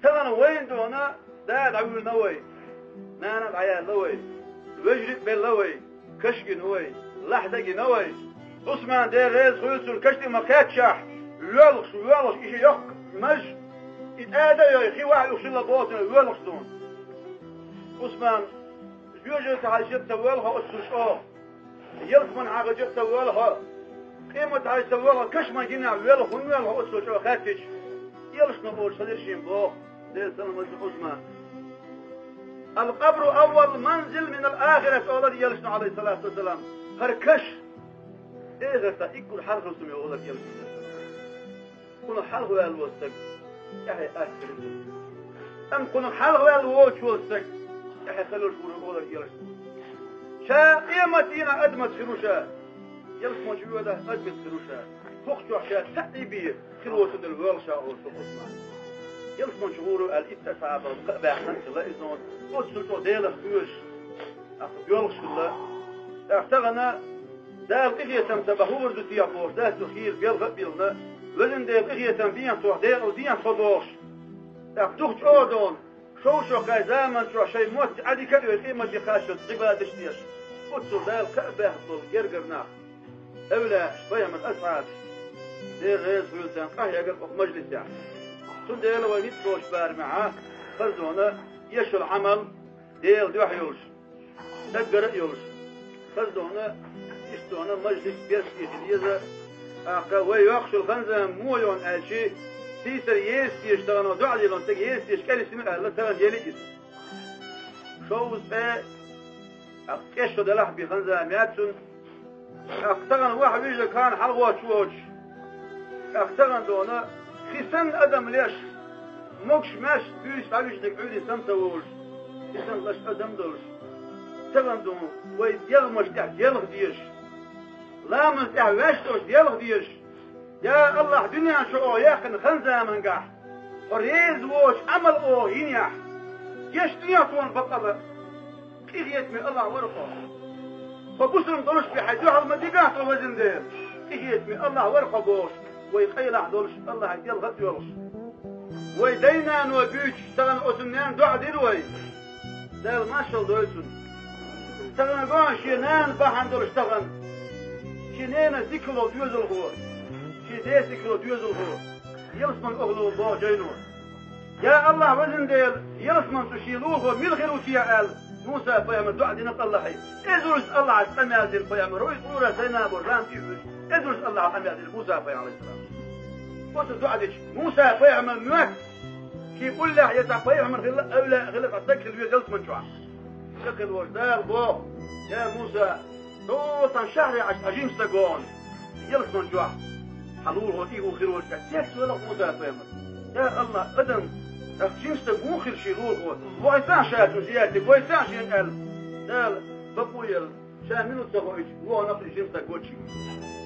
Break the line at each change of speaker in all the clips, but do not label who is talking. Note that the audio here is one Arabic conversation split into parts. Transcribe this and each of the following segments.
تغن وين دونا داد عويل نوي نانا العيال نوي وجرب بالنوي كشك نوي لحظة نوي عثمان دير ريز خيوط الكشك ما كاتشح يولخ إشي يق مج إتآدا يخي واحد يخشل باطن يولخ دون عثمان يوجد على جبت ويلها أسوش يلخ من حاجة جبت ويلها قيمة هاي سوالها كش ما جينا ويلها ونويلها أسوش خاتش يلخ نقول صدر شين بوخ دير سلمة عثمان القبر أول منزل من الآخرة أولاد يلشنا عليه الصلاة والسلام هركش إيه غيرتا إكل حلق رسمي أولاد يلشنا كل حلق والوستك يحي آخر أم كل حلق والوش وستك يحي خلوش كل أولاد يلشنا شا قيمتنا أدمت خروشا يلشنا جوده أدمت خروشا فوقتو عشاء تأيبير خروشا الوالشا أو سلطمان يلشنا شغورو الاتساع بأحسن الله إذن وصلتو ديلا خوش يلش الله اعتغنا دا القضية تمتبهور دو تيابوش دا تخير بيلغ بيلنا وزن دا القضية تنبيان توح ديل او ديان خضوش اعتوخ جودون شوشو خاي زامن شو شي موت عدي كدو القيمة دي خاشد قبلا دشتيش وصل دا القعبة هطل جرقرناخ اولا شوية من اسعاد ديل غيز ويلتان قهي اقرق مجلس يعني تون ديل وينيت روش بار معاه خرزونا يشو العمل ديل دوح يولش تقرأ يولش خزدونا يشتونا مجلس بيرس يجليزة أقا ويوخشو الخنزة مويون ألشي تيسر يستي يشتغنوا دعلي لون تك يستي يشكالي سمع أهلا تغن يلي إس شوز بي أقشو دلح بخنزة مياتسون أقتغن واحد يجل كان حلوة شوش أقتغن دونا خسن أدم ليش موكش ماش بيش تعيش نقعودي سمتوولش خسن لش أدم دولش تغندو ويديغمش ديالغ ديش لا من واش ديالغ ديش يا الله دنيا شو ياخن خنزة من قاح وريز ووش عمل او ينيح يش دنيا طول بطلة كيف يتمي الله ورقه فبسرم دولش في حيث المديقات ووزن دير كيف يتمي الله ورقه بوش ويقيلح دولش الله ديالغ ديولش ويدينان وبيوش تغن أسنان دعا ديروي ديال ماشال دويتون تغن قوان شينان باحان دولش تغن شينينا ديكلو ديوزل هو شي ديكلو ديوزل هو يلسمن أغلو الله جينور يا الله وزن ديال يلسمن تشيلوه ملغرو فيها موسى فيامر دعا دينا طلحي ازرس الله على السماء ديال فيامر روي صورة سينا برلان تيوش ازرس الله على السماء ديال موسى فيامر عليه السلام وصل دعا ديش موسى فيامر نواك كي يقول له يتع فيامر غلق السكر اللي يلسمن شوع شكل وجدال بو يا موسى توصل شهري عجيم سقون يلسمن شوع حلول هوتيه وخير والكتاك ولا موسى فيامر يا الله قدم جنسك مو خير شيء روح وإنسان شاهد زيادة وإنسان شيء قال قال بقول شامل التوهج هو نقل جنسك وشي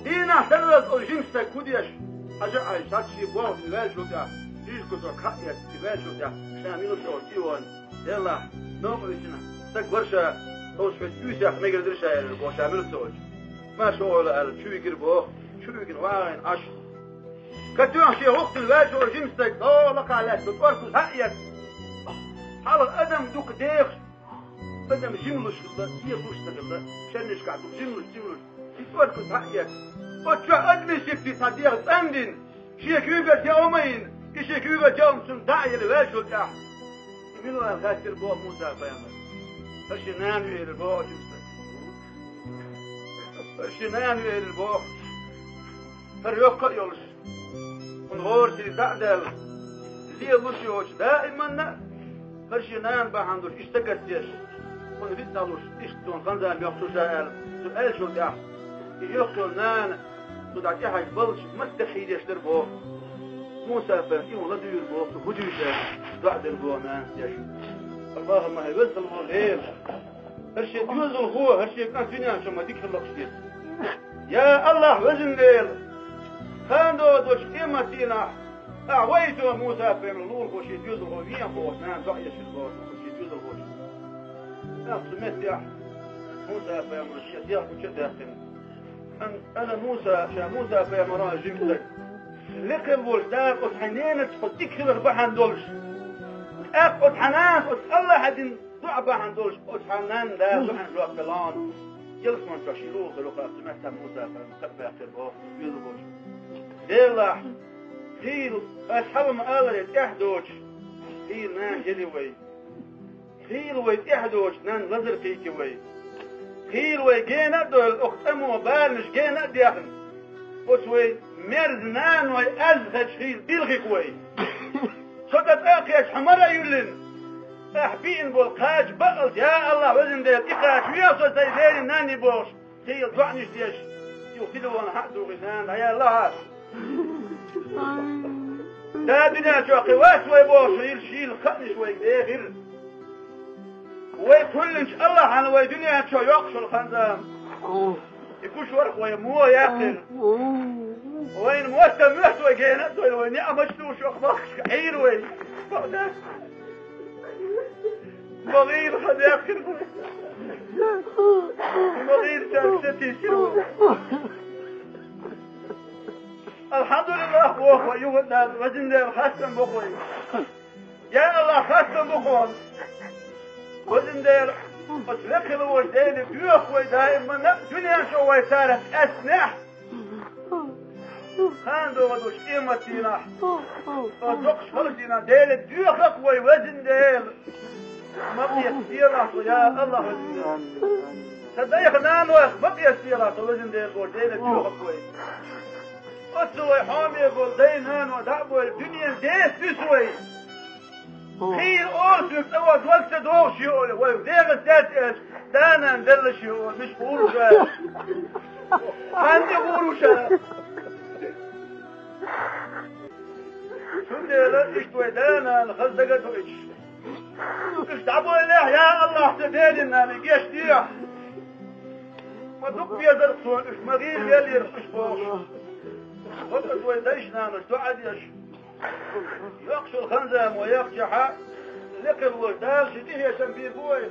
هنا سرد جنسك كوديش حاجة عايش هاتشي بوه تباشو ده جيش كتو كحية تباشو ده شامل التوهج يلا نقل جنسك تك ورشة توش في تيوسيح ما يقدر شايل بوه شامل التوهج ما شغل قال شو يقر بوه شو يقر وين عشر كتوع شيء وقت الواجه وجمسك لقى على تقرص هايت حال الادم دوك ديخ بدم جملش الله هي دوش تغلا شنش قاعد جملش تقرص هايت وتشع ادمي شفتي صديق اندين شيء كبير يومين شيء كبير يوم سن داعي الواجه تاع يميلوا الخاسر بو موسى فيامر فشنان وير بو جمسك فشنان وير بو فريوق يولش ونغور سي تعدل زي لوشيوش دائما فرشنان بحندوش اشتكتيش ونفيتالوش اشتون خنزان بيقصو شاعر سؤال شو تاح يقول نان تدعك احاج بلش مستحيل يشتر بوه موسى فهم ايو لدير بوه تهديشه تعدل بوه نان يشو اللهم هيوزل بوه الهيل هرشي يوزل هو هرشي كان فينيان شما ديك اللقشتين يا الله وزن ليل خاندو دوش قيمتنا أعويتو موسى في ملول خوشي ديوزل خوشيان خوش نان دعيش الغوش خوشي ديوزل خوش سمعت يا موسى في مرشية يا خوشي داخل أنا موسى شا موسى في مراه جمسك لقل بولش دار قصحنين تفضيك خبر بحان دولش أخذ حنان الله حدين ضعبة عن دولش حنان لا عن جواب بلان يلس من تشيلوه خلوقات سمعت موسى فمقبع خربوه يلبوش ليلا خيل أصحاب ما الله يتحدوش خيل نان جلوي خيل ويتحدوش نان غزر فيك وي خيل ويجينا دول أخت أمو بالنش جينا ديخن وسوي مرز نان ويأزهج خيل بيلغي كوي صدت أقياش حمرة يولن أحبين بالقاج بقلت يا الله وزن ديل إقاش ويوصل زي ناني بوش خيل دعنيش ديش يوصلوا وانا حقدوا غزان يا الله لا دنيا شوقي واسوي بوش يل خطنش ويقدر ويكلنش الله عن وي دنيا شو يقشو الخنزام يكوش ورق ويمو ياخر وين موسى مهت ويجينا دول وين أمشتوش وأخبارك حير وين مغير خد ياخر مغير تاكستي شنو الحمد لله بوخوة يوهد وزن دير خاصة بوخوة يا الله خاصة بوخوة وزن دير أطلق الوجدين بيوخوة دائما دنيا شو ويسارة أسنح خاندو ودوش إيمتينا ودوكش خلقنا ديل بيوخك ويوزن دير ما بيستيرا يا الله وزن دير صدق نانوخ ما بيستيرا وزن دير ديل بيوخك وي أسوي حامي يقول دينان ودعبوا الدنيا ديس بسوي خير أرسلت أود وقت دوش يقول ويوديغ الساتئش دانا ندلش يقول مش قولوشا عندي قولوشا شو ديلا اشتوي دانا الخزدقة وإيش اشتعبوا إليه يا الله تديننا لقيش ديح ما دق بيزر صون اش مغير يلي يرقش بوش وقت ويديشنا نشتعد يش يقشو الخنزم ويقشو حق لقل وردال شديه يسمبيه بوي